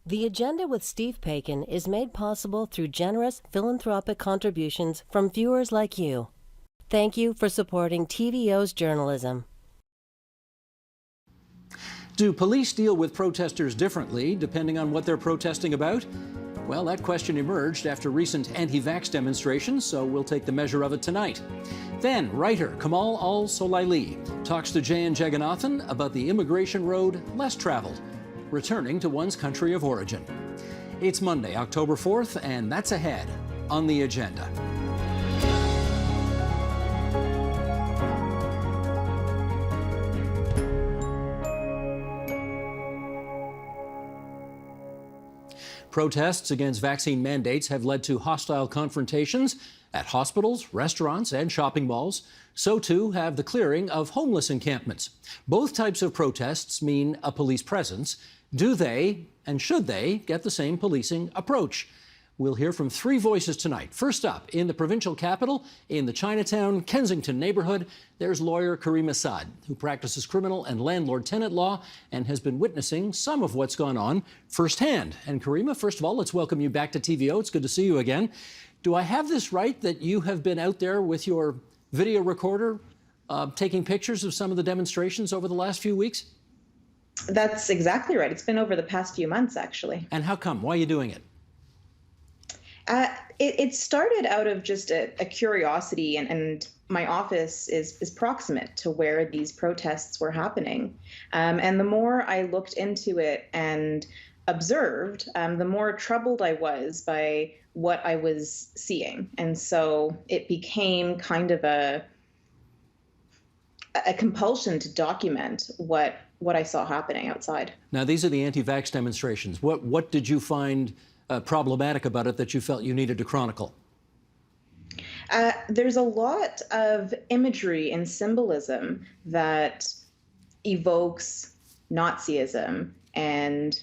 The Agenda with Steve Paikin is made possible through generous philanthropic contributions from viewers like you. Thank you for supporting TVO's journalism. Do police deal with protesters differently depending on what they're protesting about? Well, that question emerged after recent anti-vax demonstrations, so we'll take the measure of it tonight. Then, writer Kamal Al-Soylalee talks to Jay and Jagannathan about the immigration road less traveled, returning to one's country of origin. It's Monday, October 4th, and that's ahead on the agenda. Protests against vaccine mandates have led to hostile confrontations at hospitals, restaurants, and shopping malls. So too have the clearing of homeless encampments. Both types of protests mean a police presence. Do they, and should they, get the same policing approach? We'll hear from three voices tonight. First up, in the provincial capital, in the Chinatown, Kensington neighborhood, there's lawyer Karima Saad, who practices criminal and landlord-tenant law and has been witnessing some of what's gone on firsthand. And Karima, first of all, let's welcome you back to TVO. It's good to see you again. Do I have this right that you have been out there with your video recorder taking pictures of some of the demonstrations over the last few weeks? That's exactly right. It's been over the past few months, actually. And how come? Why are you doing it? It started out of just a curiosity, and my office is proximate to where these protests were happening. And the more I looked into it and observed, the more troubled I was by what I was seeing. And so it became kind of a compulsion to document what I saw happening outside. Now, these are the anti-vax demonstrations. What did you find problematic about it that you felt you needed to chronicle? There's a lot of imagery and symbolism that evokes Nazism and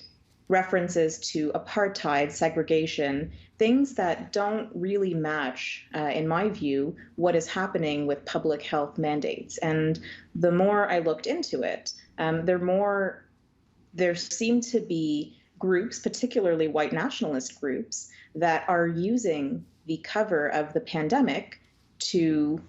references to apartheid, segregation, things that don't really match, in my view, what is happening with public health mandates. And the more I looked into it, there seemed to be groups, particularly white nationalist groups, that are using the cover of the pandemic to,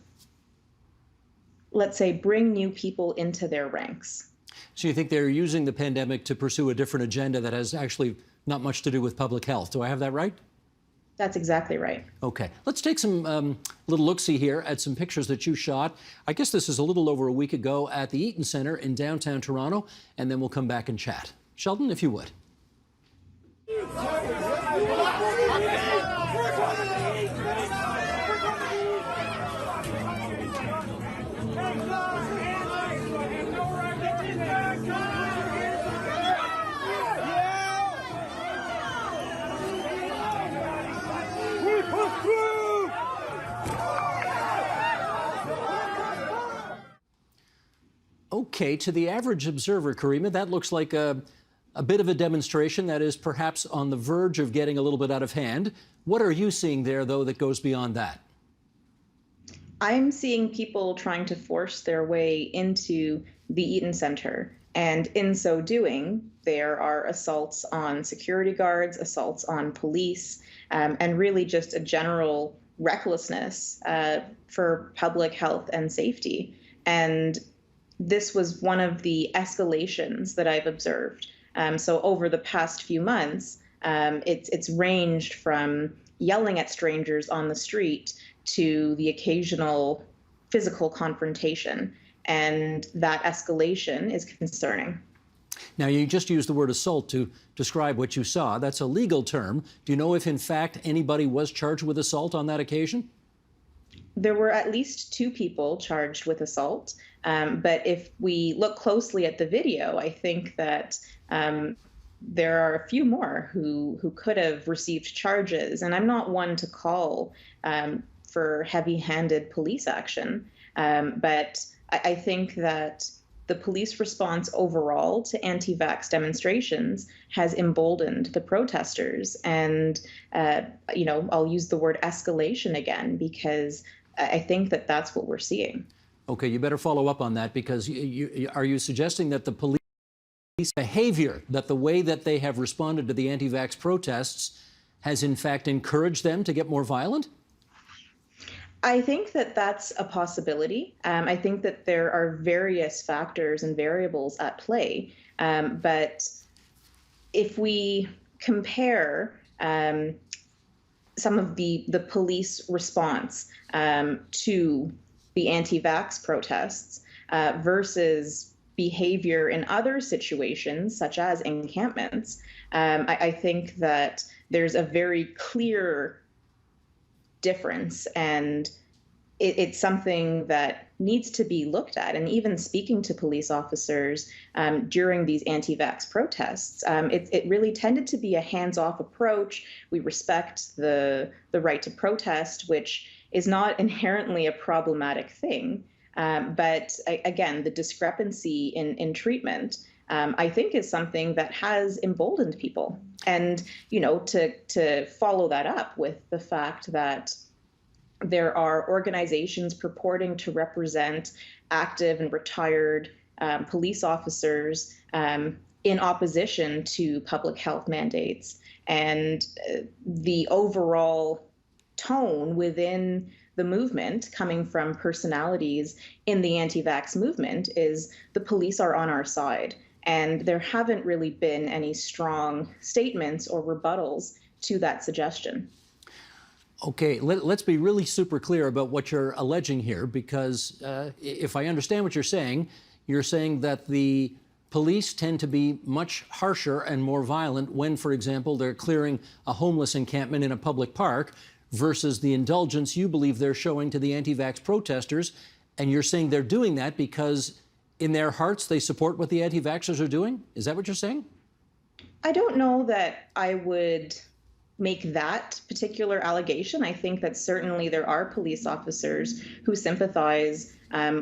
let's say, bring new people into their ranks. So you think they're using the pandemic to pursue a different agenda that has actually not much to do with public health? Do I have that right? That's exactly right. Okay. Let's take some little look-see here at some pictures that you shot. I guess this is a little over a week ago at the Eaton Centre in downtown Toronto, and then we'll come back and chat. Sheldon, if you would. Okay, to the average observer, Karima, that looks like a bit of a demonstration that is perhaps on the verge of getting a little bit out of hand. What are you seeing there, though, that goes beyond that? I'm seeing people trying to force their way into the Eaton Centre. And in so doing, there are assaults on security guards, assaults on police, and really just a general recklessness for public health and safety. And this was one of the escalations that I've observed. So over the past few months, it's ranged from yelling at strangers on the street to the occasional physical confrontation. And that escalation is concerning. Now, you just used the word assault to describe what you saw. That's a legal term. Do you know if, in fact, anybody was charged with assault on that occasion? There were at least 2 people charged with assault. But if we look closely at the video, I think that there are a few more who could have received charges. And I'm not one to call for heavy-handed police action. But I think that the police response overall to anti-vax demonstrations has emboldened the protesters. And, I'll use the word escalation again, because I think that that's what we're seeing. Okay, you better follow up on that, because are you suggesting that the police behavior, that the way that they have responded to the anti-vax protests has in fact encouraged them to get more violent? I think that that's a possibility. I think that there are various factors and variables at play. But if we compare some of the police response to the anti-vax protests versus behavior in other situations, such as encampments, I think that there's a very clear difference, and it's something that needs to be looked at. And even speaking to police officers during these anti-vax protests, it really tended to be a hands-off approach. We respect the right to protest, which is not inherently a problematic thing. But again, the discrepancy in treatment, I think, is something that has emboldened people. And, to follow that up with the fact that there are organizations purporting to represent active and retired police officers in opposition to public health mandates. And the overall tone within the movement, coming from personalities in the anti-vax movement, is the police are on our side. And there haven't really been any strong statements or rebuttals to that suggestion. Okay, let's be really super clear about what you're alleging here, because if I understand what you're saying that the police tend to be much harsher and more violent when, for example, they're clearing a homeless encampment in a public park versus the indulgence you believe they're showing to the anti-vax protesters. And you're saying they're doing that because in their hearts they support what the anti-vaxxers are doing? Is that what you're saying? I don't know that I would make that particular allegation. I think that certainly there are police officers who sympathize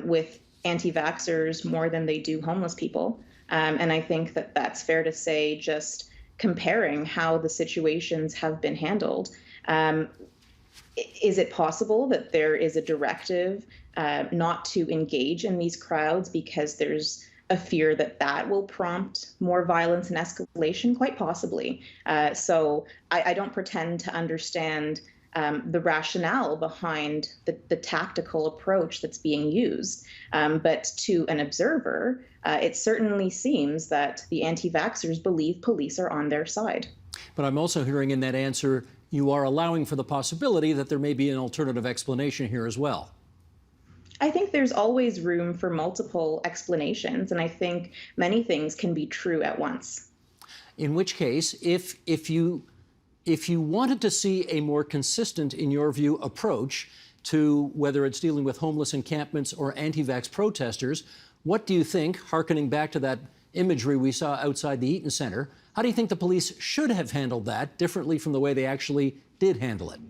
with anti-vaxxers more than they do homeless people. And I think that that's fair to say, just comparing how the situations have been handled. Is it possible that there is a directive not to engage in these crowds because there's a fear that that will prompt more violence and escalation? Quite possibly. So I don't pretend to understand the rationale behind the tactical approach that's being used. But to an observer, it certainly seems that the anti-vaxxers believe police are on their side. But I'm also hearing in that answer, you are allowing for the possibility that there may be an alternative explanation here as well. I think there's always room for multiple explanations, and I think many things can be true at once. In which case, if you wanted to see a more consistent, in your view, approach to whether it's dealing with homeless encampments or anti-vax protesters, what do you think, hearkening back to that imagery we saw outside the Eaton Center, how do you think the police should have handled that differently from the way they actually did handle it?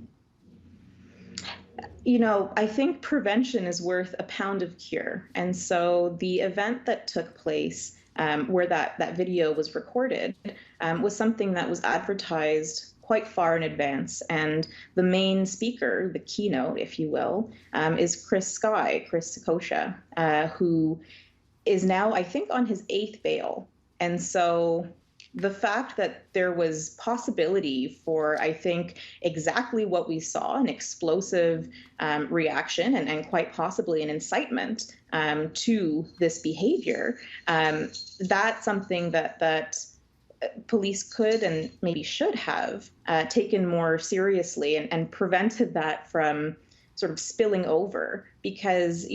I think prevention is worth a pound of cure. And so the event that took place where that video was recorded was something that was advertised quite far in advance. And the main speaker, the keynote, if you will, is Chris Sakosha, who is now, I think, on his 8th bail. And so the fact that there was possibility for, I think, exactly what we saw, an explosive reaction and quite possibly an incitement to this behavior, that's something that police could and maybe should have taken more seriously and prevented that from sort of spilling over. Because,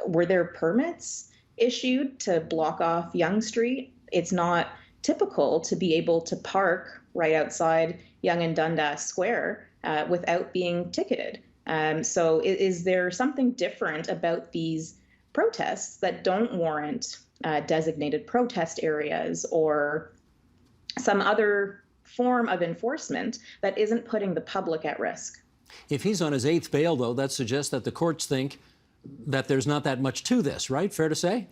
were there permits issued to block off Yonge Street? It's not typical to be able to park right outside Yonge and Dundas Square without being ticketed. So is there something different about these protests that don't warrant designated protest areas or some other form of enforcement that isn't putting the public at risk? If he's on his 8th bail, though, that suggests that the courts think that there's not that much to this, right? Fair to say?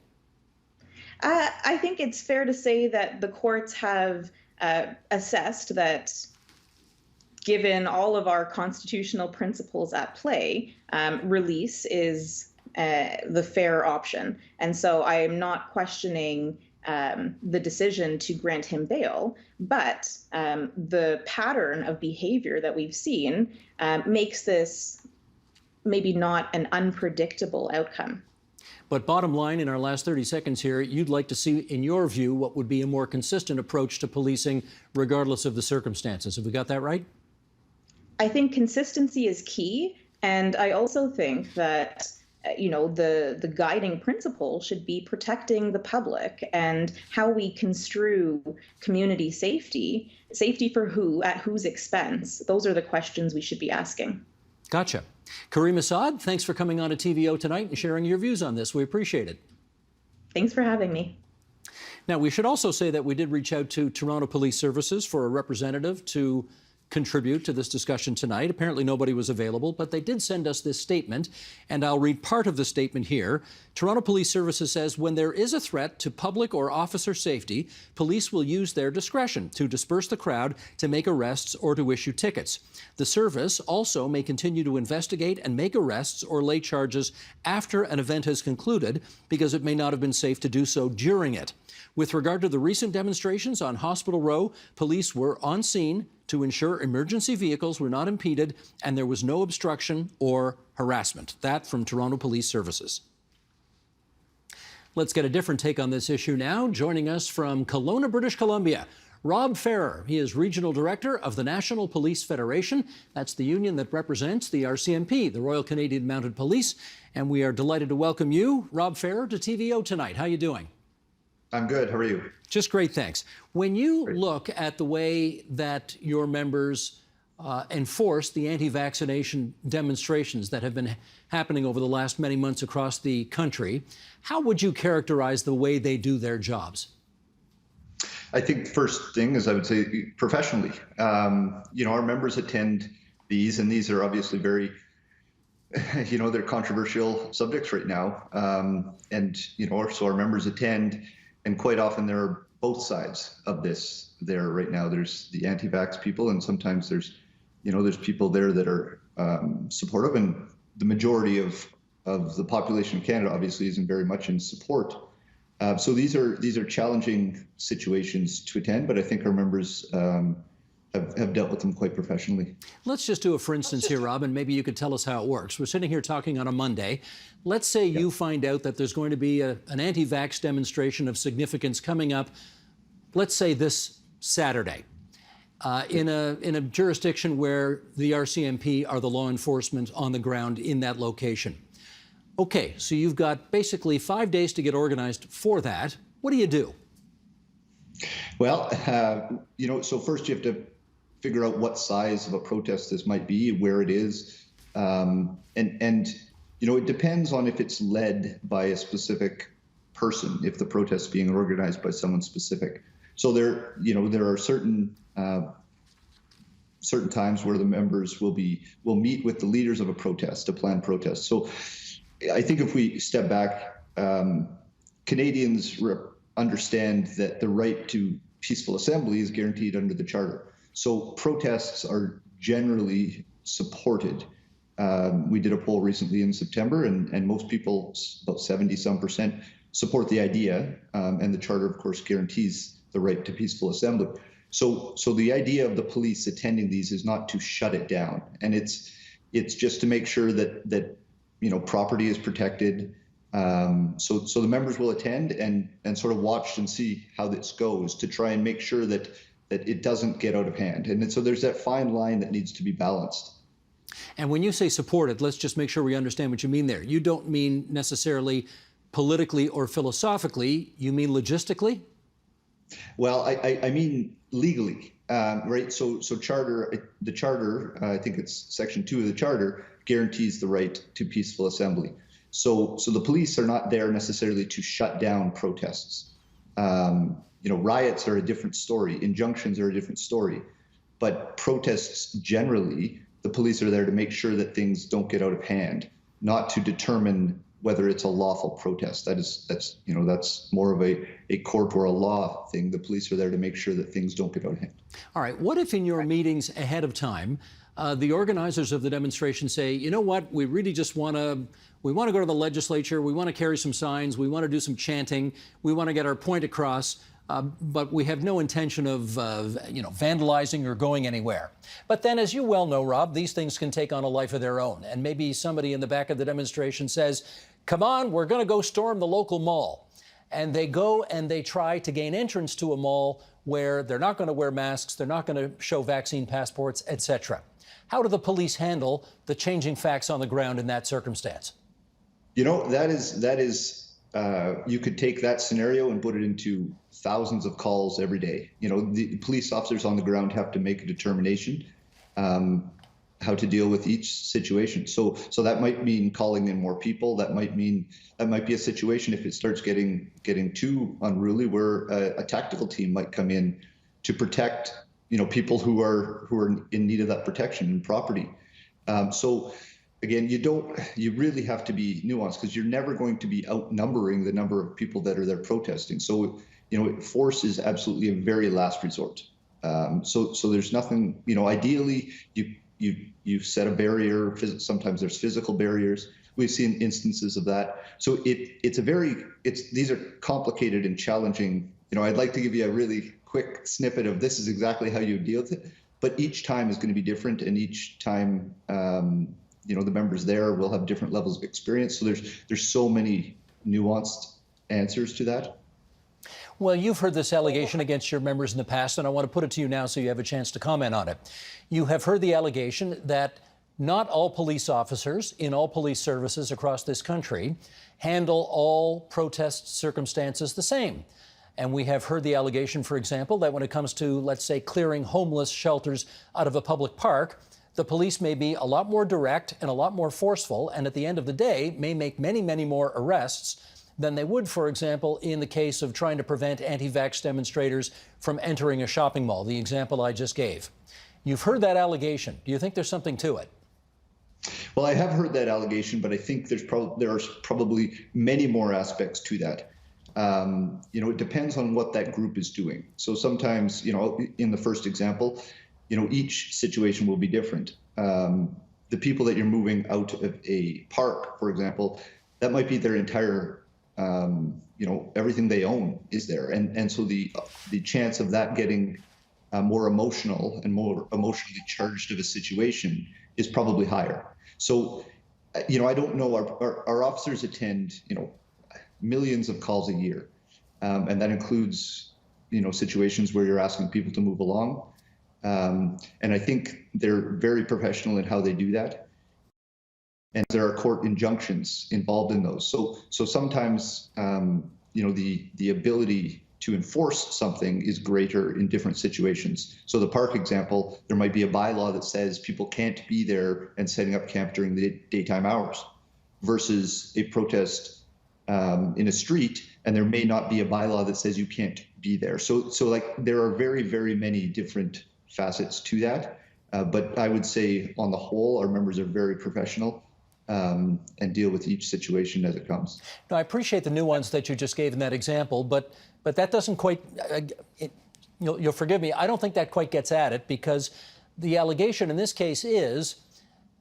I think it's fair to say that the courts have assessed that, given all of our constitutional principles at play, release is the fair option. And so I am not questioning the decision to grant him bail, but the pattern of behavior that we've seen makes this maybe not an unpredictable outcome. But bottom line, in our last 30 seconds here, you'd like to see, in your view, what would be a more consistent approach to policing regardless of the circumstances. Have we got that right? I think consistency is key. And I also think that the guiding principle should be protecting the public and how we construe community safety. Safety for who, at whose expense? Those are the questions we should be asking. Gotcha. Kareem Assad, thanks for coming on to TVO tonight and sharing your views on this. We appreciate it. Thanks for having me. Now, we should also say that we did reach out to Toronto Police Services for a representative to contribute to this discussion tonight. Apparently nobody was available, but they did send us this statement, and I'll read part of the statement here. Toronto Police Services says, when there is a threat to public or officer safety, police will use their discretion to disperse the crowd, to make arrests, or to issue tickets. The service also may continue to investigate and make arrests or lay charges after an event has concluded, because it may not have been safe to do so during it. With regard to the recent demonstrations on Hospital Row, police were on scene to ensure emergency vehicles were not impeded and there was no obstruction or harassment. That from Toronto Police Services. Let's get a different take on this issue now. Joining us from Kelowna, British Columbia, Rob Ferrer. He is Regional Director of the National Police Federation. That's the union that represents the RCMP, the Royal Canadian Mounted Police. And we are delighted to welcome you, Rob Ferrer, to TVO tonight. How are you doing? I'm good. How are you? Just great, thanks. When you look at the way that your members enforce the anti-vaccination demonstrations that have been happening over the last many months across the country, how would you characterize the way they do their jobs? I think first thing is I would say professionally. Our members attend these, and these are obviously very, they're controversial subjects right now. So our members attend, and quite often there are both sides of this there right now. There's the anti-vax people, and sometimes there's people there that are supportive, and the majority of the population of Canada obviously isn't very much in support. So these are challenging situations to attend, but I think our members have dealt with them quite professionally. Let's just do a for instance here, Rob, and maybe you could tell us how it works. We're sitting here talking on a Monday. Let's say you find out that there's going to be an anti-vax demonstration of significance coming up, let's say this Saturday, in a jurisdiction where the RCMP are the law enforcement on the ground in that location. Okay, so you've got basically 5 days to get organized for that. What do you do? Well, so first you have to figure out what size of a protest this might be, where it is, it depends on if it's led by a specific person, if the protest is being organized by someone specific. So there are certain times where the members will meet with the leaders of a protest, a planned protest. So I think if we step back, Canadians understand that the right to peaceful assembly is guaranteed under the Charter. So protests are generally supported. We did a poll recently in September, and most people, about 70-some%, support the idea. And the Charter, of course, guarantees the right to peaceful assembly. So the idea of the police attending these is not to shut it down, and it's just to make sure that property is protected. So the members will attend and sort of watch and see how this goes to try and make sure that it doesn't get out of hand. And so there's that fine line that needs to be balanced. And when you say supported, let's just make sure we understand what you mean there. You don't mean necessarily politically or philosophically, you mean logistically? Well, I mean legally, right? So the Charter, I think it's Section 2 of the Charter, guarantees the right to peaceful assembly. So the police are not there necessarily to shut down protests. Riots are a different story. Injunctions are a different story. But protests generally, the police are there to make sure that things don't get out of hand, not to determine whether it's a lawful protest. That's more of a court or a law thing. The police are there to make sure that things don't get out of hand. All right. What if in your meetings ahead of time, The organizers of the demonstration say, you know what, we really just want to go to the legislature, we want to carry some signs, we want to do some chanting, we want to get our point across, but we have no intention of vandalizing or going anywhere. But then, as you well know, Rob, these things can take on a life of their own. And maybe somebody in the back of the demonstration says, come on, we're going to go storm the local mall. And they go and they try to gain entrance to a mall where they're not going to wear masks, they're not going to show vaccine passports, etc. How do the police handle the changing facts on the ground in that circumstance? You know, that is you could take that scenario and put it into thousands of calls every day. You know, the police officers on the ground have to make a determination how to deal with each situation. So that might mean calling in more people. That might be a situation if it starts getting too unruly, where a tactical team might come in to protect, people who are in need of that protection and property. So again, you really have to be nuanced, because you're never going to be outnumbering the number of people that are there protesting. So, force is absolutely a very last resort. So there's nothing, ideally you set a barrier. Sometimes there's physical barriers. We've seen instances of that. So these are complicated and challenging. I'd like to give you a really quick snippet of this is exactly how you deal with it, but each time is going to be different, and each time, the members there will have different levels of experience. So there's so many nuanced answers to that. Well, you've heard this allegation against your members in the past, and I want to put it to you now so you have a chance to comment on it. You have heard the allegation that not all police officers in all police services across this country handle all protest circumstances the same. And we have heard the allegation, for example, that when it comes to, let's say, clearing homeless shelters out of a public park, the police may be a lot more direct and a lot more forceful, and at the end of the day may make many, many more arrests than they would, for example, in the case of trying to prevent anti-vax demonstrators from entering a shopping mall, the example I just gave. You've heard that allegation. Do you think there's something to it? Well, I have heard that allegation, but I think there are probably many more aspects to that. It depends on what that group is doing. So sometimes, in the first example, each situation will be different. The people that you're moving out of a park, for example, that might be their entire, everything they own is there. And so the chance of that getting more emotional and more emotionally charged of a situation is probably higher. So, I don't know, our officers attend, millions of calls a year. And that includes, situations where you're asking people to move along. And I think they're very professional in how they do that. And there are court injunctions involved in those. So sometimes, the ability to enforce something is greater in different situations. So the park example, there might be a bylaw that says people can't be there and setting up camp during the daytime hours, versus a protest in a street, and there may not be a bylaw that says you can't be there. So there are very, very many different facets to that. But I would say on the whole, our members are very professional and deal with each situation as it comes. No, I appreciate the nuance that you just gave in that example, but that doesn't quite, you'll forgive me, I don't think that quite gets at it, because the allegation in this case is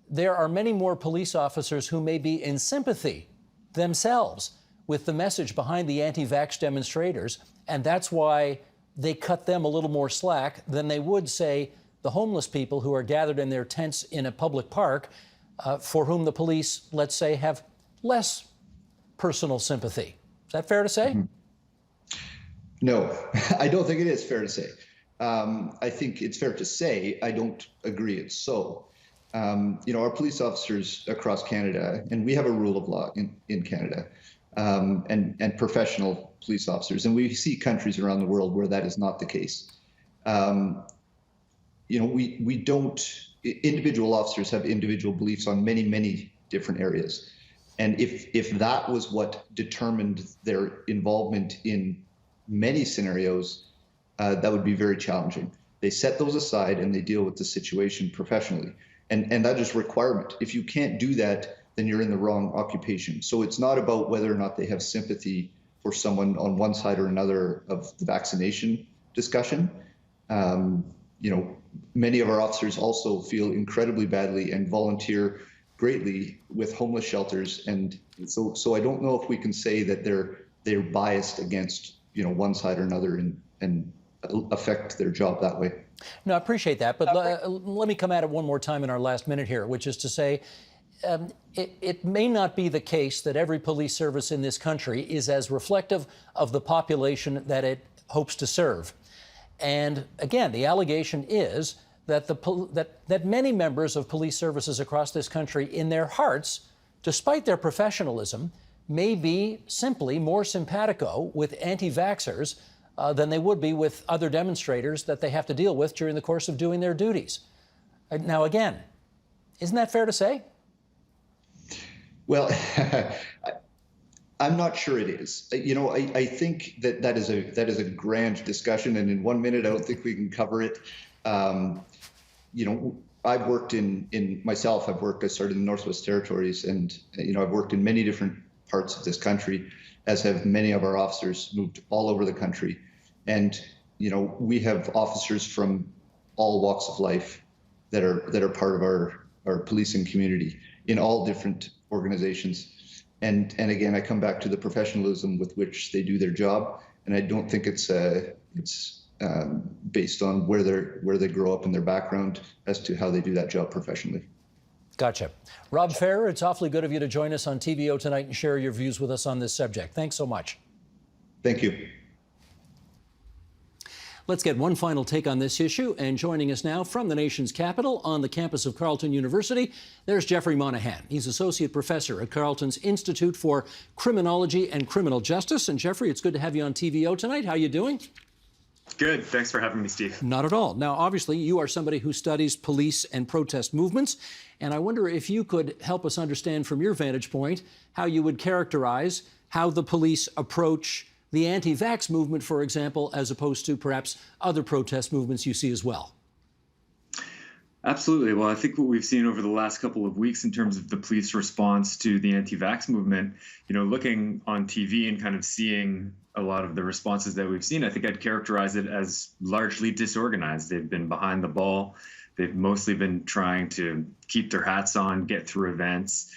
there are many more police officers who may be in sympathy themselves with the message behind the anti-vax demonstrators, and that's why they cut them a little more slack than they would, say, the homeless people who are gathered in their tents in a public park, for whom the police, let's say, have less personal sympathy. Is that fair to say? Mm-hmm. No, I don't think it is fair to say. I think it's fair to say I don't agree it's so. Our police officers across Canada, and we have a rule of law in Canada, and professional police officers, and we see countries around the world where that is not the case. We don't, individual officers have individual beliefs on many, many different areas. And if that was what determined their involvement in many scenarios, that would be very challenging. They set those aside and they deal with the situation professionally. And that is a requirement. If you can't do that, then you're in the wrong occupation. So it's not about whether or not they have sympathy for someone on one side or another of the vaccination discussion. many of our officers also feel incredibly badly and volunteer greatly with homeless shelters. And so I don't know if we can say that they're biased against, one side or another and affect their job that way. No, I appreciate that, but let me come at it one more time in our last minute here, which is to say, it may not be the case that every police service in this country is as reflective of the population that it hopes to serve. And again, the allegation is that that many members of police services across this country, in their hearts, despite their professionalism, may be simply more simpatico with anti-vaxxers than they would be with other demonstrators that they have to deal with during the course of doing their duties. Now, again, isn't that fair to say? Well, I'm not sure it is. I think that is a grand discussion, and in 1 minute, I don't think we can cover it. I've worked I started in the Northwest Territories, and I've worked in many different parts of this country, as have many of our officers moved all over the country. And we have officers from all walks of life that are part of our policing community in all different organizations. And again, I come back to the professionalism with which they do their job, and I don't think it's based on where they grow up in their background as to how they do that job professionally. Gotcha. Rob Ferrer, it's awfully good of you to join us on TVO tonight and share your views with us on this subject. Thanks so much. Thank you. Let's get one final take on this issue. And joining us now from the nation's capital on the campus of Carleton University, there's Jeffrey Monahan. He's associate professor at Carleton's Institute for Criminology and Criminal Justice. And Jeffrey, it's good to have you on TVO tonight. How are you doing? Good. Thanks for having me, Steve. Not at all. Now, obviously, you are somebody who studies police and protest movements. And I wonder if you could help us understand from your vantage point how you would characterize how the police approach the anti-vax movement, for example, as opposed to perhaps other protest movements you see as well. Absolutely. Well, I think what we've seen over the last couple of weeks in terms of the police response to the anti-vax movement, looking on TV and kind of seeing a lot of the responses that we've seen, I think I'd characterize it as largely disorganized. They've been behind the ball. They've mostly been trying to keep their hats on, get through events,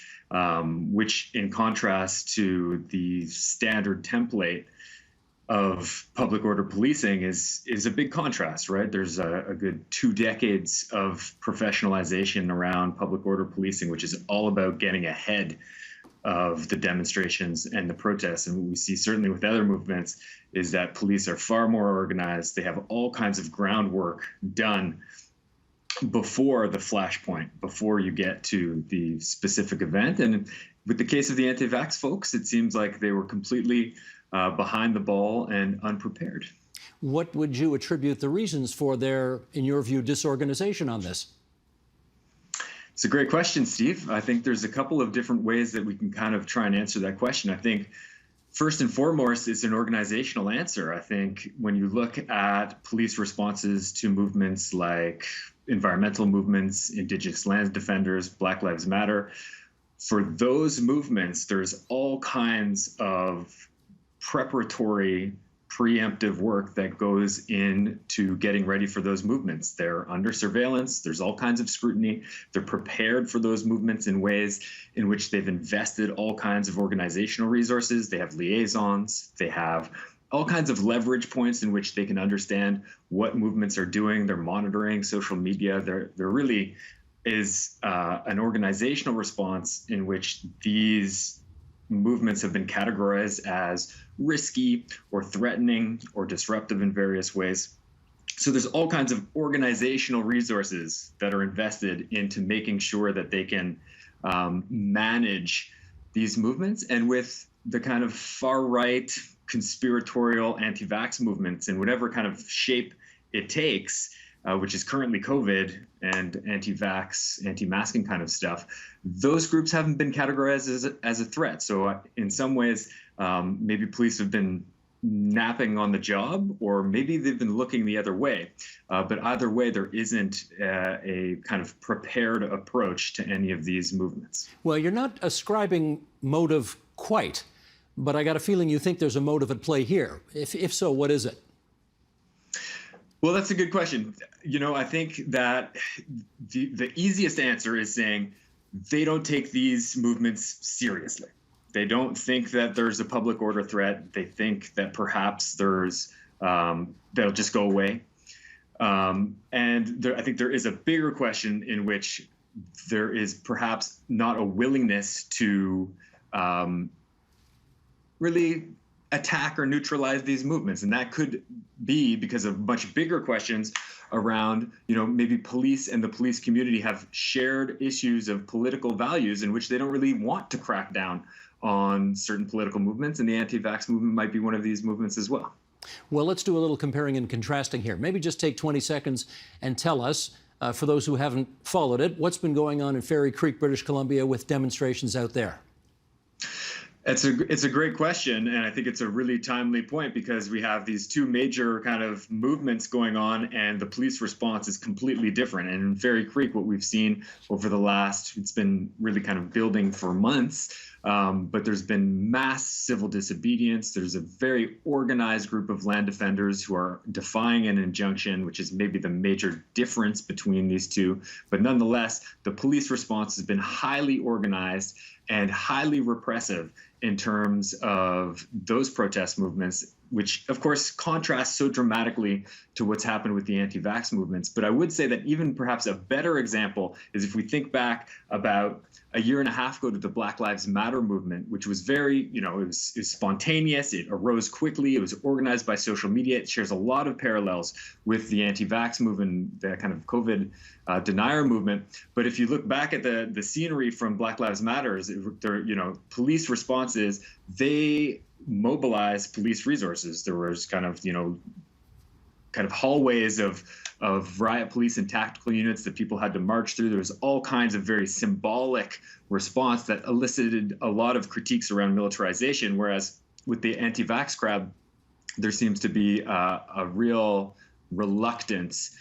which in contrast to the standard template of public order policing is a big contrast, right? There's a good 2 decades of professionalization around public order policing, which is all about getting ahead of the demonstrations and the protests. And what we see certainly with other movements is that police are far more organized. They have all kinds of groundwork done before the flashpoint, before you get to the specific event. And with the case of the anti-vax folks, it seems like they were completely behind the ball and unprepared. What would you attribute the reasons for their, in your view, disorganization on this? It's a great question, Steve. I think there's a couple of different ways that we can kind of try and answer that question. I think first and foremost, it's an organizational answer. I think when you look at police responses to movements like environmental movements, Indigenous land defenders, Black Lives Matter, for those movements, there's all kinds of preparatory, preemptive work that goes into getting ready for those movements. They're under surveillance. There's all kinds of scrutiny. They're prepared for those movements in ways in which they've invested all kinds of organizational resources. They have liaisons. They have all kinds of leverage points in which they can understand what movements are doing. They're monitoring social media. There really is an organizational response in which these movements have been categorized as risky or threatening or disruptive in various ways. So there's all kinds of organizational resources that are invested into making sure that they can manage these movements. And with the kind of far-right conspiratorial anti-vax movements in whatever kind of shape it takes, which is currently COVID and anti-vax, anti-masking kind of stuff, those groups haven't been categorized as a threat. So in some ways, maybe police have been napping on the job, or maybe they've been looking the other way. But either way, there isn't a kind of prepared approach to any of these movements. Well, you're not ascribing motive quite, but I got a feeling you think there's a motive at play here. If so, what is it? Well, that's a good question. I think that the easiest answer is saying they don't take these movements seriously. They don't think that there's a public order threat. They think that perhaps they'll just go away. I think there is a bigger question in which there is perhaps not a willingness to really attack or neutralize these movements. And that could be because of much bigger questions around, maybe police and the police community have shared issues of political values in which they don't really want to crack down on certain political movements. And the anti-vax movement might be one of these movements as well. Well, let's do a little comparing and contrasting here. Maybe just take 20 seconds and tell us, for those who haven't followed it, what's been going on in Fairy Creek, British Columbia with demonstrations out there? It's a great question, and I think it's a really timely point because we have these two major kind of movements going on, and the police response is completely different. And in Fairy Creek, what we've seen over it's been really kind of building for months, but there's been mass civil disobedience. There's a very organized group of land defenders who are defying an injunction, which is maybe the major difference between these two. But nonetheless, the police response has been highly organized and highly repressive in terms of those protest movements, which of course contrasts so dramatically to what's happened with the anti-vax movements. But I would say that even perhaps a better example is if we think back about a year and a half ago to the Black Lives Matter movement, which was very, it was spontaneous, it arose quickly, it was organized by social media, it shares a lot of parallels with the anti-vax movement, the kind of COVID denier movement. But if you look back at the scenery from Black Lives Matter, police responses, they mobilized police resources. There was kind of hallways of riot police and tactical units that people had to march through. There was all kinds of very symbolic response that elicited a lot of critiques around militarization, whereas with the anti-vax crowd, there seems to be a real reluctance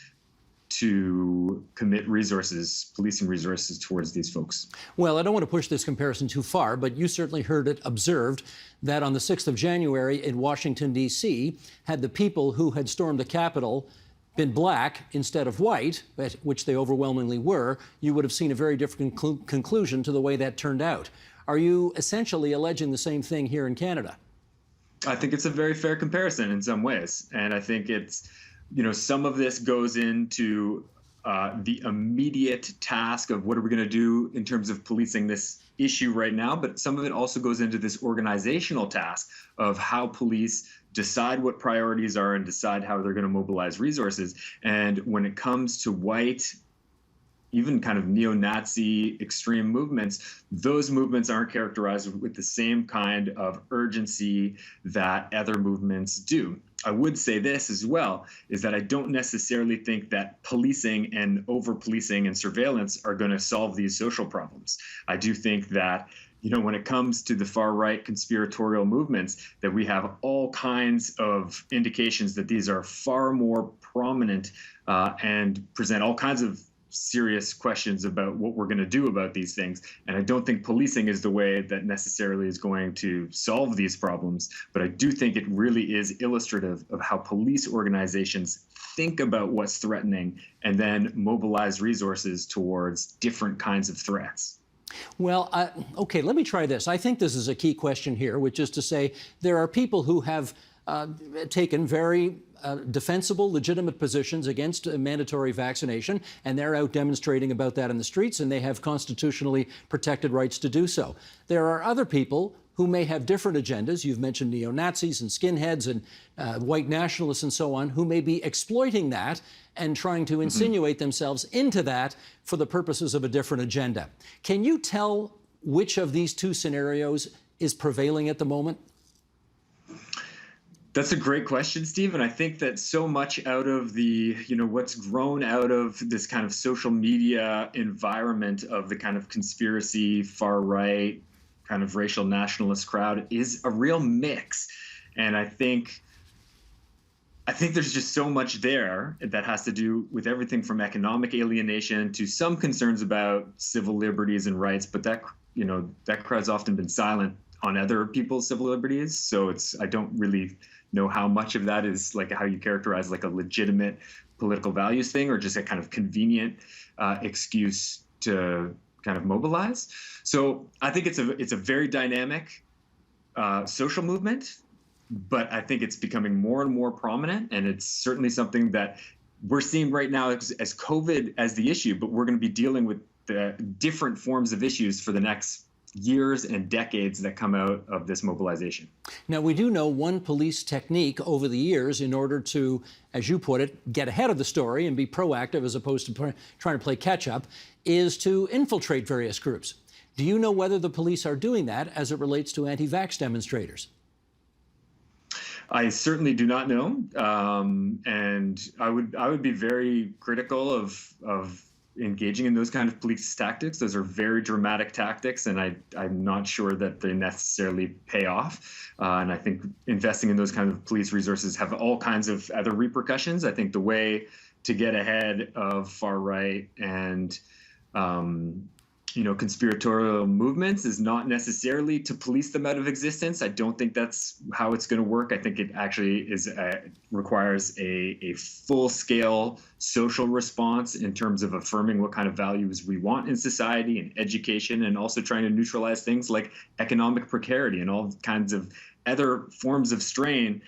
to commit policing resources towards these folks. Well, I don't want to push this comparison too far, but you certainly heard it observed that on the 6th of January in Washington, D.C., had the people who had stormed the Capitol been black instead of white, which they overwhelmingly were, you would have seen a very different conclusion to the way that turned out. Are you essentially alleging the same thing here in Canada? I think it's a very fair comparison in some ways. And I think it's, some of this goes into the immediate task of what are we going to do in terms of policing this issue right now, but some of it also goes into this organizational task of how police decide what priorities are and decide how they're going to mobilize resources. And when it comes to white, even kind of neo-Nazi extreme movements, those movements aren't characterized with the same kind of urgency that other movements do. I would say this as well, is that I don't necessarily think that policing and over-policing and surveillance are going to solve these social problems. I do think that, when it comes to the far-right conspiratorial movements, that we have all kinds of indications that these are far more prominent and present all kinds of serious questions about what we're going to do about these things. And I don't think policing is the way that necessarily is going to solve these problems. But I do think it really is illustrative of how police organizations think about what's threatening and then mobilize resources towards different kinds of threats. Well, okay, let me try this. I think this is a key question here, which is to say there are people who have taken very defensible, legitimate positions against mandatory vaccination, and they're out demonstrating about that in the streets, and they have constitutionally protected rights to do so. There are other people who may have different agendas. You've mentioned neo-Nazis and skinheads and white nationalists and so on, who may be exploiting that and trying to insinuate themselves into that for the purposes of a different agenda. Can you tell which of these two scenarios is prevailing at the moment? That's a great question, Steve. And I think that so much out of the, what's grown out of this kind of social media environment of the kind of conspiracy, far right, kind of racial nationalist crowd is a real mix. And I think there's just so much there that has to do with everything from economic alienation to some concerns about civil liberties and rights. But that crowd's often been silent on other people's civil liberties. So I don't really know how much of that is like how you characterize like a legitimate political values thing or just a kind of convenient excuse to kind of mobilize. So I think it's a very dynamic social movement, but I think it's becoming more and more prominent, and it's certainly something that we're seeing right now as COVID as the issue, but we're going to be dealing with the different forms of issues for the next years and decades that come out of this mobilization. Now, we do know one police technique over the years in order to, as you put it, get ahead of the story and be proactive as opposed to trying to play catch up, is to infiltrate various groups. Do you know whether the police are doing that as it relates to anti-vax demonstrators? I certainly do not know, and I would be very critical of engaging in those kind of police tactics. Those are very dramatic tactics, and I'm not sure that they necessarily pay off. And I think investing in those kind of police resources have all kinds of other repercussions. I think the way to get ahead of far right and conspiratorial movements is not necessarily to police them out of existence. I don't think that's how it's going to work. I think it actually requires a full-scale social response in terms of affirming what kind of values we want in society and education, and also trying to neutralize things like economic precarity and all kinds of other forms of strain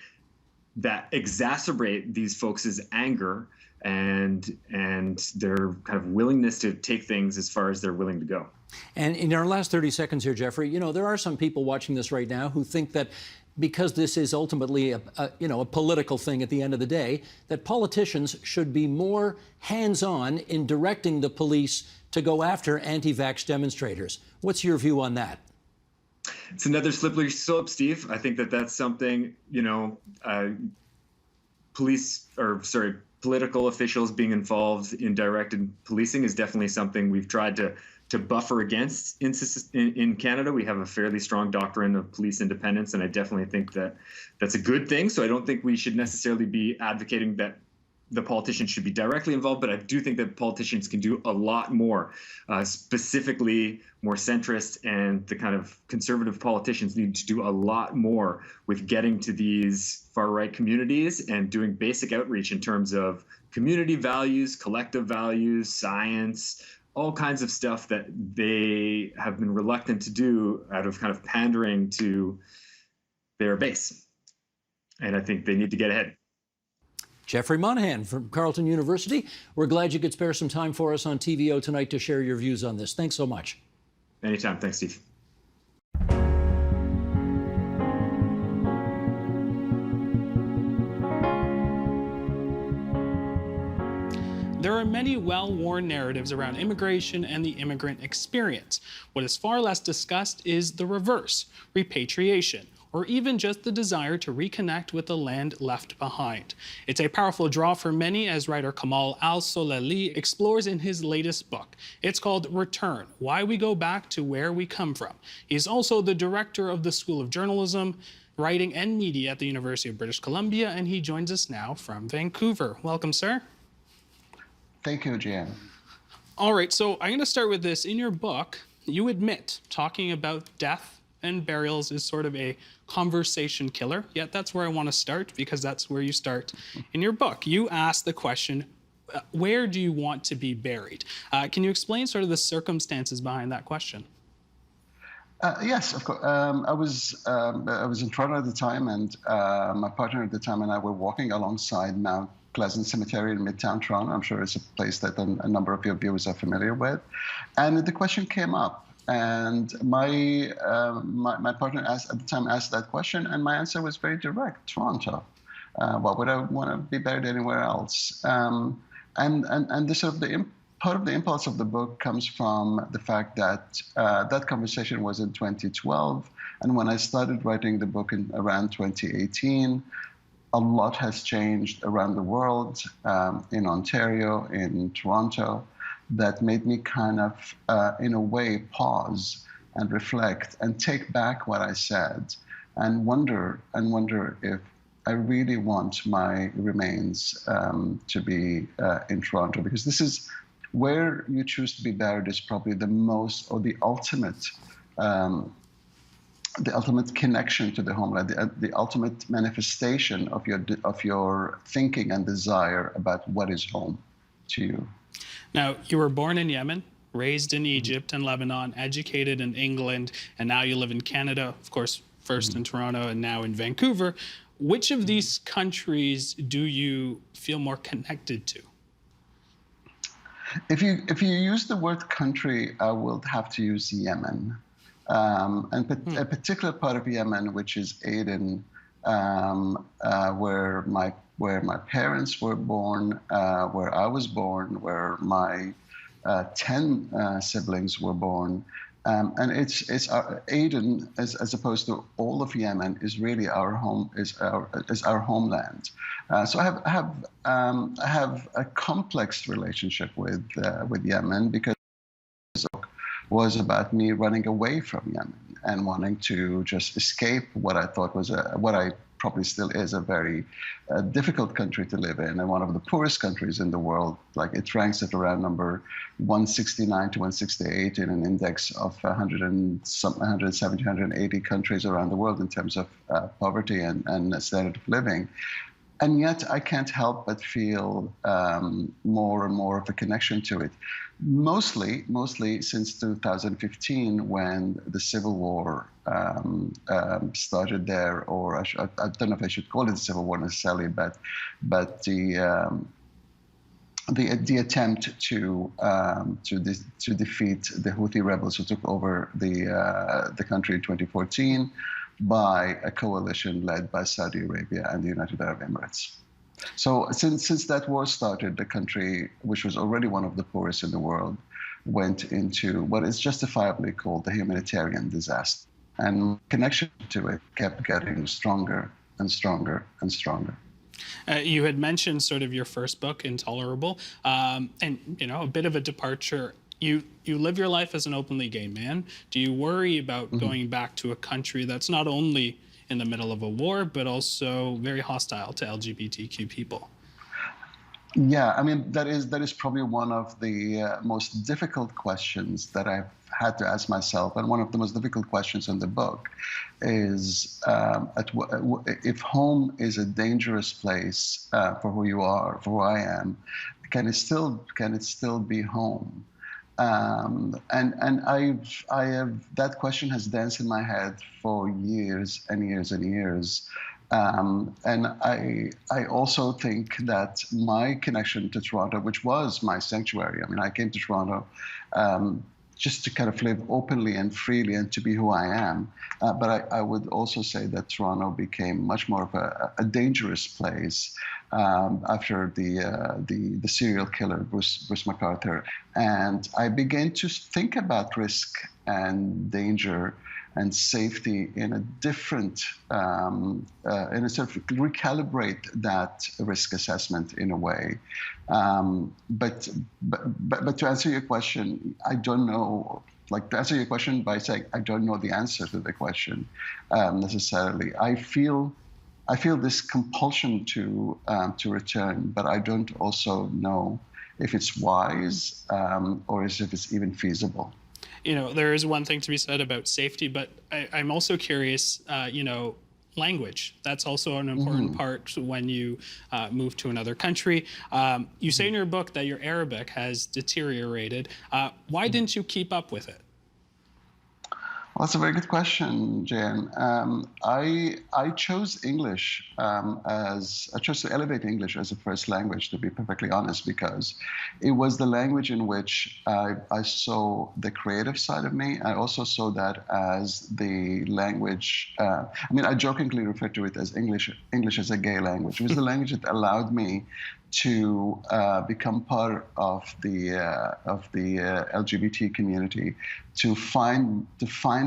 that exacerbate these folks' anger and their kind of willingness to take things as far as they're willing to go. And in our last 30 seconds here, Jeffrey, there are some people watching this right now who think that because this is ultimately a political thing at the end of the day, that politicians should be more hands-on in directing the police to go after anti-vax demonstrators. What's your view on that? It's another slippery slope, Steve. I think that's something, political officials being involved in directed policing is definitely something we've tried to buffer against in Canada. We have a fairly strong doctrine of police independence, and I definitely think that that's a good thing. So I don't think we should necessarily be advocating that the politicians should be directly involved, but I do think that politicians can do a lot more, specifically more centrist, and the kind of conservative politicians need to do a lot more with getting to these far-right communities and doing basic outreach in terms of community values, collective values, science, all kinds of stuff that they have been reluctant to do out of kind of pandering to their base. And I think they need to get ahead. Jeffrey Monahan from Carleton University. We're glad you could spare some time for us on TVO tonight to share your views on this. Thanks so much. Anytime. Thanks, Steve. There are many well-worn narratives around immigration and the immigrant experience. What is far less discussed is the reverse, repatriation, or even just the desire to reconnect with the land left behind. It's a powerful draw for many, as writer Kamal Al-Soylalee explores in his latest book. It's called Return: Why We Go Back to Where We Come From. He's also the director of the School of Journalism, Writing and Media at the University of British Columbia, and he joins us now from Vancouver. Welcome, sir. Thank you, Jan. All right, so I'm going to start with this. In your book, you admit talking about death and burials is sort of a conversation killer. Yet that's where I want to start, because that's where you start in your book. You ask the question, where do you want to be buried? Can you explain sort of the circumstances behind that question? Yes, of course. I was in Toronto at the time, and my partner at the time and I were walking alongside Mount Pleasant Cemetery in Midtown Toronto. I'm sure it's a place that a number of your viewers are familiar with. And the question came up, and my partner at the time asked that question, and my answer was very direct: Toronto. Why would I want to be buried anywhere else? And the sort of part of the impulse of the book comes from the fact that that conversation was in 2012, and when I started writing the book in around 2018, a lot has changed around the world, in Ontario, in Toronto, that made me kind of, in a way, pause and reflect and take back what I said, and wonder if I really want my remains to be in Toronto, because this is where you choose to be buried is probably the most, or the ultimate the ultimate connection to the homeland, the ultimate manifestation of your thinking and desire about what is home to you. Now, you were born in Yemen, raised in Egypt and Lebanon, educated in England, and now you live in Canada, of course, first in Toronto and now in Vancouver. Which of these countries do you feel more connected to? If you use the word country, I will have to use Yemen. A particular part of Yemen, which is Aden, where my parents were born, where I was born, where my 10 siblings were born, and it's Aden, as opposed to all of Yemen, is really our home, is our homeland. So I have a complex relationship with Yemen, because was about me running away from Yemen and wanting to just escape what I thought was what I probably still is a very difficult country to live in, and one of the poorest countries in the world. Like, it ranks at around number 169 to 168 in an index of 170, 180 countries around the world in terms of poverty and standard of living. And yet I can't help but feel more and more of a connection to it. Mostly since 2015, when the civil war started there, or I don't know if I should call it a civil war necessarily, but the attempt to defeat the Houthi rebels who took over the country in 2014 by a coalition led by Saudi Arabia and the United Arab Emirates. So since that war started, the country, which was already one of the poorest in the world, went into what is justifiably called a humanitarian disaster. And connection to it kept getting stronger and stronger and stronger. You had mentioned sort of your first book, Intolerable, and a bit of a departure. You live your life as an openly gay man. Do you worry about going back to a country that's not only in the middle of a war, but also very hostile to LGBTQ people? Yeah, I mean, that is probably one of the most difficult questions that I've had to ask myself, and one of the most difficult questions in the book is if home is a dangerous place for who you are, for who I am, can it still be home? And I have that question has danced in my head for years and years and years. And I also think that my connection to Toronto, which was my sanctuary, I mean, I came to Toronto just to kind of live openly and freely and to be who I am. But I would also say that Toronto became much more of a dangerous place after the serial killer, Bruce McArthur. And I began to think about risk and danger and safety in a different, in a sort of recalibrate that risk assessment in a way. But to answer your question, I don't know. Like, to answer your question by saying I don't know the answer to the question necessarily. I feel this compulsion to return, but I don't also know if it's wise or if it's even feasible. There is one thing to be said about safety, but I'm also curious, language. That's also an important part when you move to another country. You say in your book that your Arabic has deteriorated. Why didn't you keep up with it? Well, that's a very good question, Jan. I chose English I chose to elevate English as a first language, to be perfectly honest, because it was the language in which I saw the creative side of me. I also saw that as the language. I jokingly refer to it as English as a gay language. It was the language that allowed me to become part of the LGBT community, to find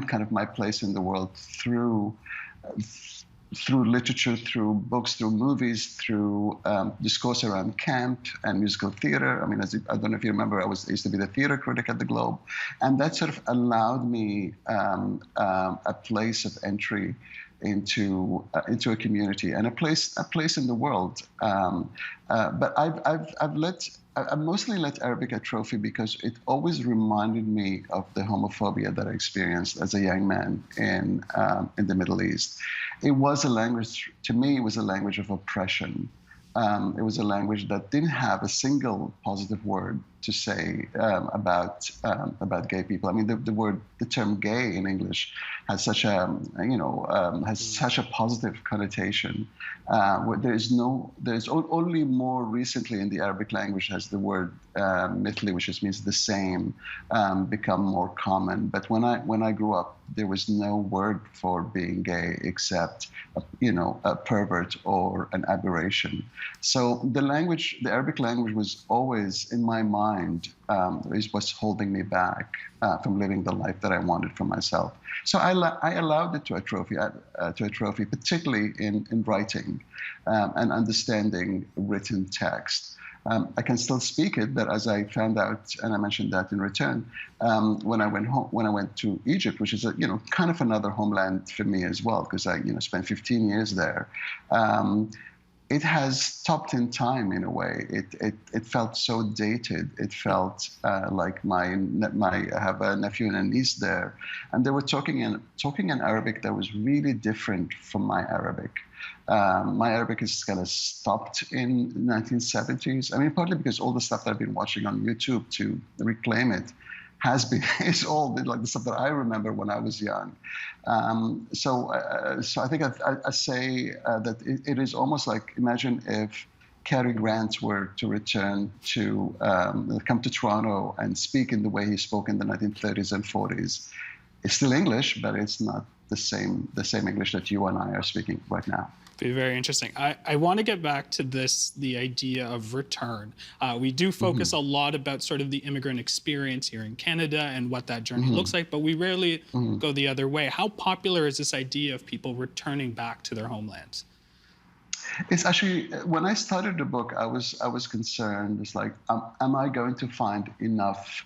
kind of my place in the world through literature, through books, through movies, through discourse around camp and musical theater. I mean, I don't know if you remember, I used to be the theater critic at the Globe, and that sort of allowed me a place of entry into a community and a place in the world. But I've mostly let Arabic atrophy because it always reminded me of the homophobia that I experienced as a young man in the Middle East. It was a language, to me, it was a language of oppression. It was a language that didn't have a single positive word to say about gay people. I mean, the term "gay" in English has such a such a positive connotation. There's only more recently in the Arabic language has the word "mithli," which just means the same, become more common. But when I grew up, there was no word for being gay except a pervert or an aberration. So the Arabic language was always in my mind, is what's holding me back from living the life that I wanted for myself. So I allowed it to atrophy, particularly in writing and understanding written text. I can still speak it, but as I found out, and I mentioned that in return, when I went to Egypt, which is kind of another homeland for me as well, because I spent 15 years there. It has stopped in time in a way. It felt so dated. It felt like I have a nephew and a niece there, and they were talking in Arabic that was really different from my Arabic. My Arabic is kind of stopped in the 1970s. I mean, partly because all the stuff that I've been watching on YouTube to reclaim it it's all like the stuff that I remember when I was young. So I think I say that it is almost like, imagine if Cary Grant were to return to come to Toronto and speak in the way he spoke in the 1930s and 40s. It's still English, but it's not the same English that you and I are speaking right now. Be very interesting. I want to get back to the idea of return. We do focus a lot about sort of the immigrant experience here in Canada and what that journey looks like, but we rarely go the other way. How popular is this idea of people returning back to their homelands? It's actually, when I started the book, I was concerned. It's like, am I going to find enough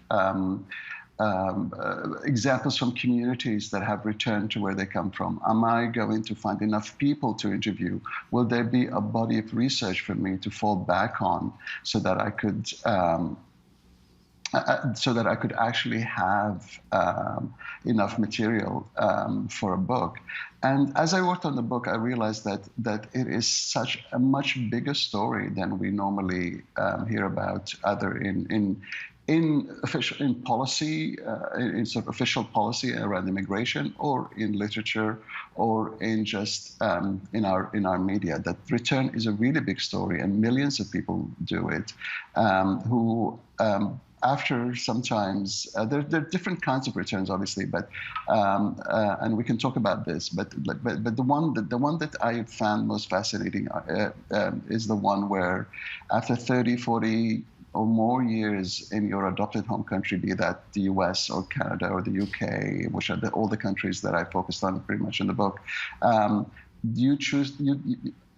examples from communities that have returned to where they come from? Am I going to find enough people to interview? Will there be a body of research for me to fall back on so that I could actually have enough material for a book? And as I worked on the book, I realized that it is such a much bigger story than we normally hear about, either in policy, in sort of official policy around immigration, or in literature, or in just in our media. That return is a really big story, and millions of people do it. Who after sometimes there are different kinds of returns, obviously, but and we can talk about this. But the one that I found most fascinating is the one where after 30, 40 or more years in your adopted home country, be that the US or Canada or the UK, which are all the countries that I focused on pretty much in the book, you choose.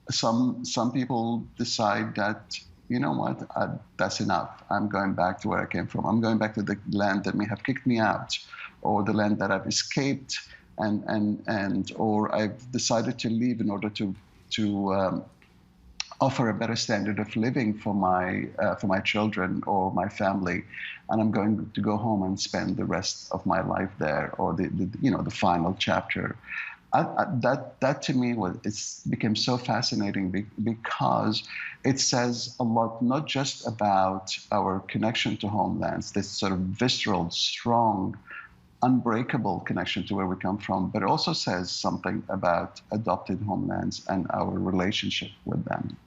Some people decide that, you know what, that's enough. I'm going back to where I came from. I'm going back to the land that may have kicked me out, or the land that I've escaped, or I've decided to leave in order to offer a better standard of living for my children or my family, and I'm going to go home and spend the rest of my life there, or the final chapter. That to me became so fascinating because it says a lot, not just about our connection to homelands, this sort of visceral, strong, unbreakable connection to where we come from, but it also says something about adopted homelands and our relationship with them.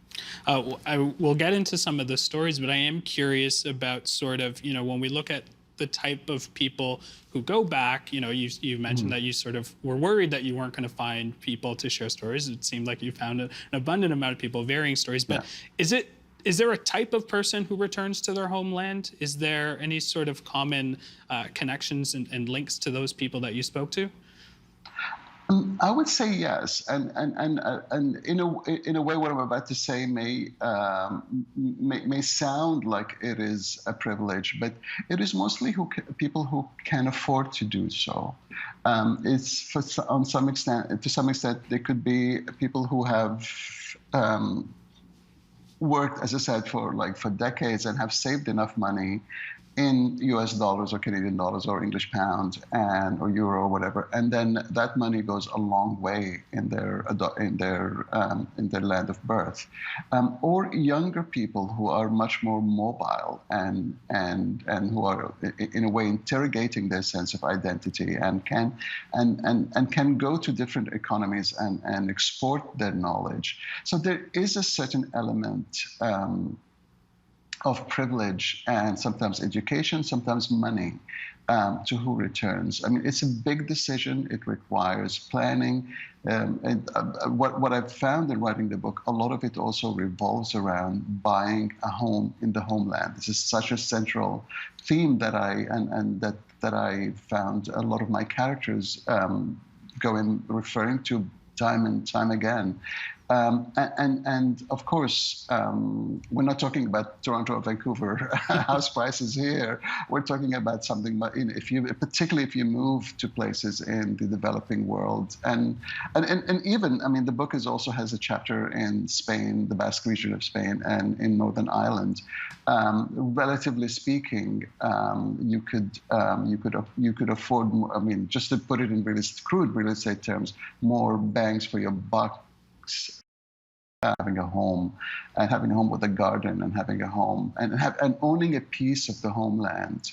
We'll get into some of the stories, but I am curious about sort of, when we look at the type of people who go back, you mentioned that you sort of were worried that you weren't going to find people to share stories. It seemed like you found an abundant amount of people, varying stories, but yeah. Is there a type of person who returns to their homeland? Is there any sort of common connections and links to those people that you spoke to? I would say yes, and in a way, what I'm about to say may sound like it is a privilege, but it is mostly people who can afford to do so. It's on some extent, to some extent, they could be people who have worked, as I said, for decades and have saved enough money in US dollars or Canadian dollars or English pound or euro or whatever, and then that money goes a long way in their land of birth, or younger people who are much more mobile and who are in a way interrogating their sense of identity and can go to different economies and export their knowledge. So there is a certain element of privilege and sometimes education, sometimes money to who returns. I mean, it's a big decision. It requires planning. What I've found in writing the book, a lot of it also revolves around buying a home in the homeland. This is such a central theme that I found a lot of my characters referring to time and time again. And of course, we're not talking about Toronto or Vancouver house prices here. We're talking about something, particularly if you move to places in the developing world, and even, I mean, the book also has a chapter in Spain, the Basque region of Spain, and in Northern Ireland. Relatively speaking, you could afford more, I mean, just to put it in really crude real estate terms, more bangs for your buck. Having a home with a garden and having a home and owning a piece of the homeland.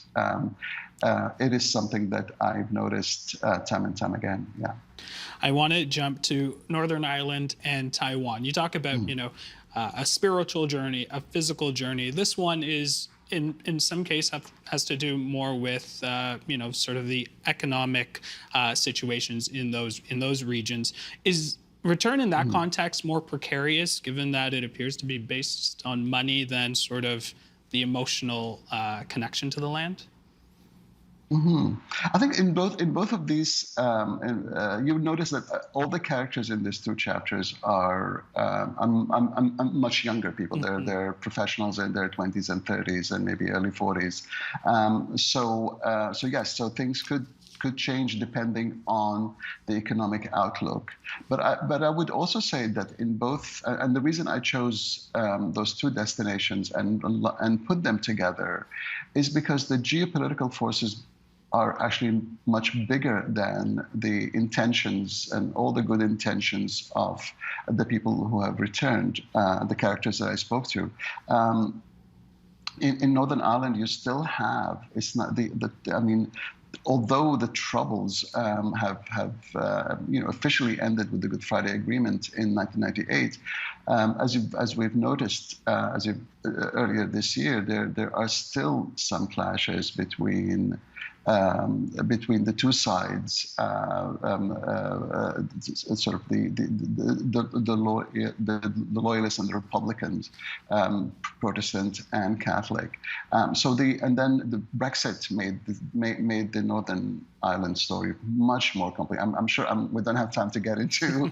It is something that I've noticed time and time again. Yeah. I want to jump to Northern Ireland and Taiwan. You talk about, a spiritual journey, a physical journey. This one is in some case has to do more with sort of the economic situations in those regions. Is return in that context more precarious, given that it appears to be based on money than sort of the emotional connection to the land? I think in both of these, you would notice that all the characters in these two chapters are much younger people. They're professionals in their 20s and 30s and maybe early 40s. So things could change depending on the economic outlook. But I would also say that in both, and the reason I chose those two destinations and put them together is because the geopolitical forces are actually much bigger than the intentions and all the good intentions of the people who have returned, the characters that I spoke to. In Northern Ireland, you still have, it's not although the Troubles have officially ended with the Good Friday Agreement in 1998, as we've noticed earlier this year, there are still some clashes between the two sides, sort of the loyalists and the Republicans, Protestant and Catholic. And then the Brexit made the Northern Ireland story much more complex. I'm sure we don't have time to get into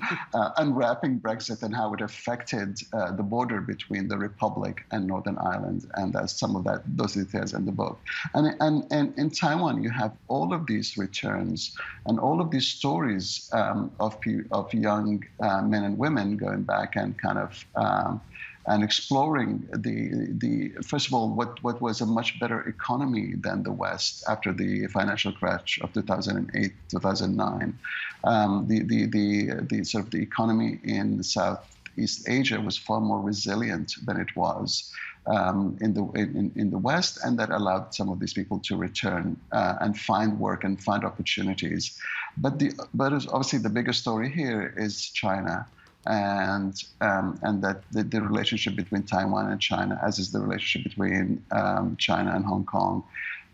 unwrapping Brexit and how it affected the border between the Republic and Northern Ireland, and there's some of those details in the book. And in Taiwan, you have all of these returns and all of these stories of young men and women going back and kind of and exploring the first of all what was a much better economy than the West after the financial crash of 2008, 2009. The sort of the economy in Southeast Asia was far more resilient than it was in the West, and that allowed some of these people to return and find work and find opportunities. But obviously the bigger story here is China. And that the relationship between Taiwan and China, as is the relationship between China and Hong Kong,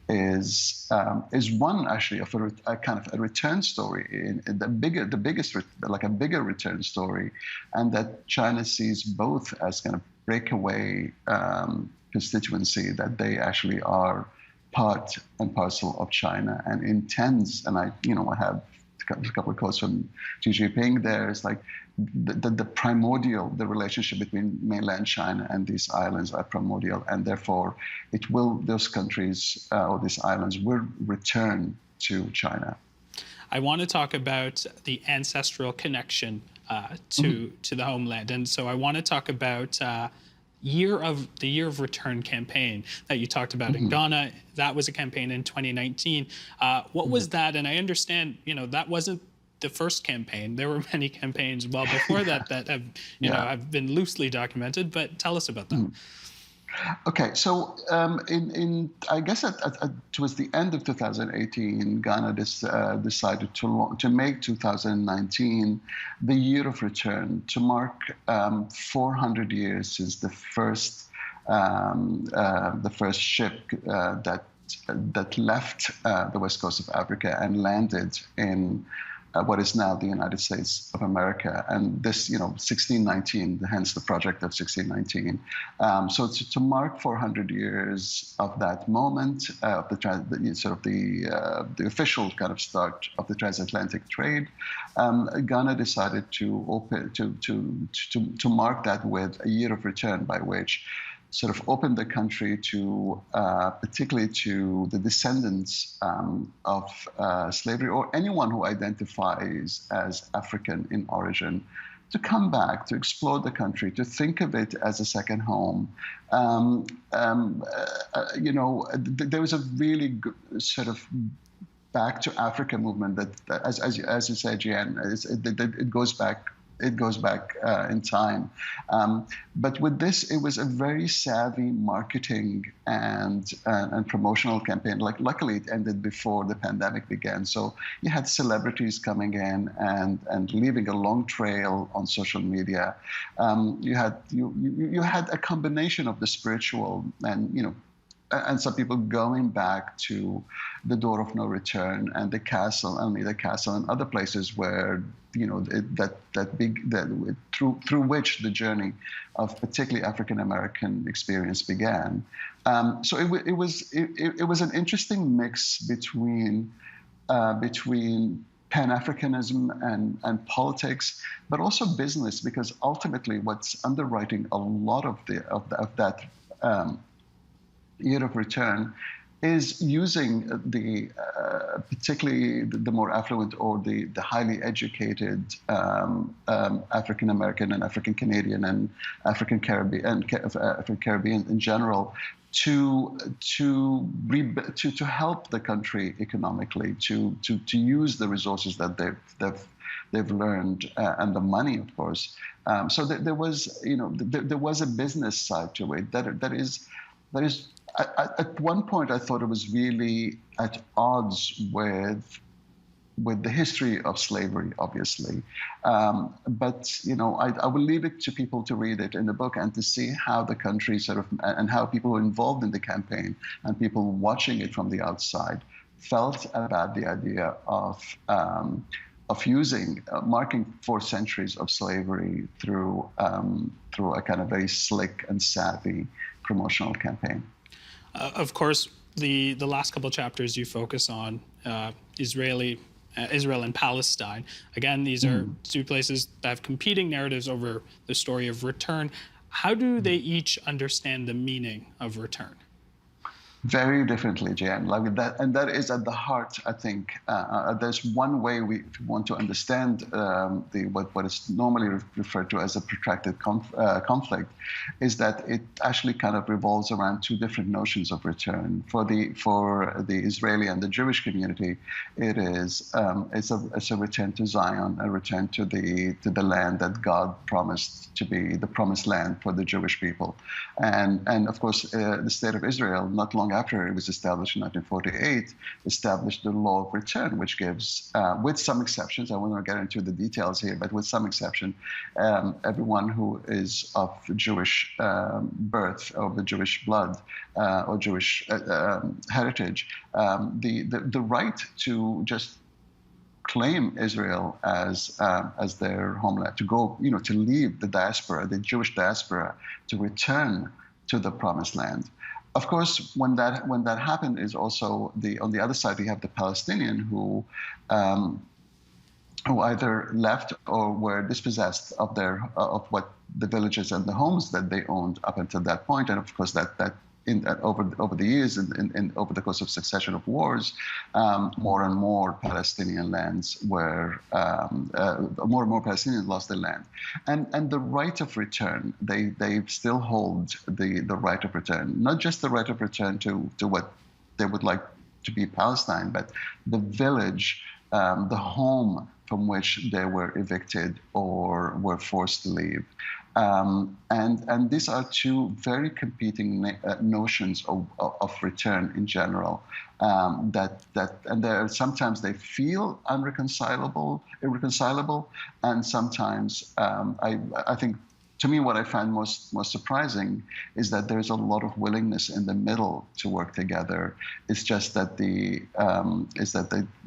is one actually of a kind of a return story, a bigger return story, and that China sees both as kind of breakaway constituency, that they actually are part and parcel of China and intends, and I have a couple of quotes from Xi Jinping there. It's like the primordial, the relationship between mainland China and these islands are primordial, and therefore those countries or these islands will return to China. I want to talk about the ancestral connection to the homeland, and so I want to talk about the year of return campaign that you talked about in Ghana. That was a campaign in 2019. What was that? And I understand, that wasn't the first campaign. There were many campaigns well before that have have been loosely documented. But tell us about that. Okay, so I guess towards the end of 2018, Ghana decided to make 2019 the year of return, to mark 400 years since the first ship that left the west coast of Africa and landed in what is now the United States of America, and this, 1619, hence the project of 1619. So to mark 400 years of that moment, of the official kind of start of the transatlantic trade, Ghana decided to mark that with a year of return, by which sort of opened the country to, particularly to the descendants of slavery, or anyone who identifies as African in origin, to come back, to explore the country, to think of it as a second home. There was a really good sort of back to Africa movement that as you said, Gian, it goes back. It goes back in time. But with this, it was a very savvy marketing and promotional campaign. Like, luckily, it ended before the pandemic began. So you had celebrities coming in and leaving a long trail on social media. You had a combination of the spiritual and some people going back to the door of no return and the castle, and other places where through which the journey of particularly African American experience began. So it was an interesting mix between Pan-Africanism and politics, but also business, because ultimately what's underwriting a lot of that year of return is using particularly the more affluent or the highly educated African American and African Canadian and African Caribbean in general to help the country economically, to use the resources that they've learned and the money, of course. So there was a business side to it that is. At one point, I thought it was really at odds with the history of slavery, obviously. But I will leave it to people to read it in the book and to see how the country and how people involved in the campaign and people watching it from the outside felt about the idea of marking 4 centuries of slavery through a kind of very slick and savvy promotional campaign. Of course, the last couple of chapters you focus on Israel and Palestine. Again, these are 2 places that have competing narratives over the story of return. How do they each understand the meaning of return? Very differently, Jan, like that, and that is at the heart. I think there's one way we want to understand what is normally referred to as a protracted conflict, is that it actually kind of revolves around 2 different notions of return. For the Israeli and the Jewish community, it's a return to Zion, a return to the land that God promised to be the promised land for the Jewish people, and of course the state of Israel, not long after it was established in 1948, established the law of return, which gives, with some exceptions, I won't get into the details here, but with some exception, everyone who is of Jewish birth, or the Jewish blood, or Jewish heritage, the right to just claim Israel as their homeland, to go, to leave the diaspora, the Jewish diaspora, to return to the promised land. Of course, when that happened, is also on the other side, we have the Palestinian who who either left or were dispossessed of their of what the villages and the homes that they owned up until that point. And of course, over the years and over the course of succession of wars, more and more Palestinian lands were more and more Palestinians lost their land, and the right of return, they still hold the right of return, not just the right of return to what they would like to be Palestine, but the village, the home from which they were evicted or were forced to leave. And these are two very competing notions of return in general. And sometimes they feel irreconcilable, and sometimes I think. To me, what I find most surprising is that there's a lot of willingness in the middle to work together. It's just that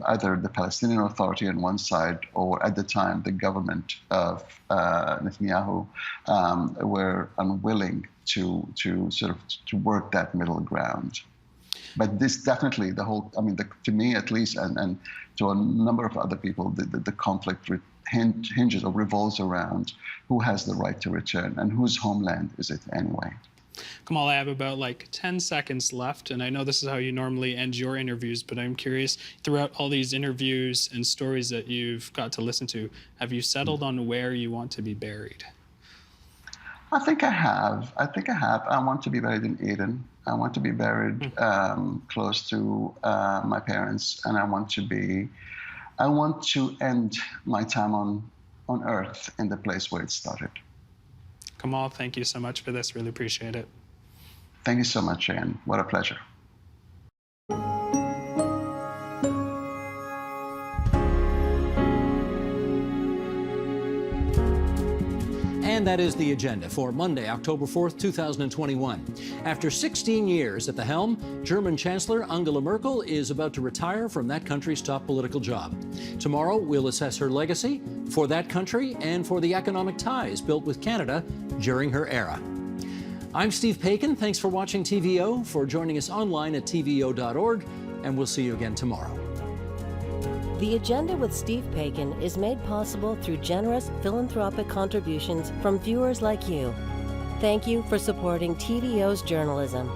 either the Palestinian Authority on one side, or at the time the government of Netanyahu, were unwilling to work that middle ground. But this definitely, to me at least, and to a number of other people, the conflict hinges or revolves around who has the right to return and whose homeland is it anyway. Kamal, I have about 10 seconds left, and I know this is how you normally end your interviews, but I'm curious, throughout all these interviews and stories that you've got to listen to, have you settled on where you want to be buried? I think I have. I want to be buried in Eden. I want to be buried close to my parents, and I want to end my time on Earth in the place where it started. Kamal, thank you so much for this. Really appreciate it. Thank you so much, Ian. What a pleasure. And that is the agenda for Monday, October 4th, 2021. After 16 years at the helm, German Chancellor Angela Merkel is about to retire from that country's top political job. Tomorrow, we'll assess her legacy for that country and for the economic ties built with Canada during her era. I'm Steve Paikin. Thanks for watching TVO, for joining us online at tvo.org, and we'll see you again tomorrow. The Agenda with Steve Paikin is made possible through generous philanthropic contributions from viewers like you. Thank you for supporting TVO's journalism.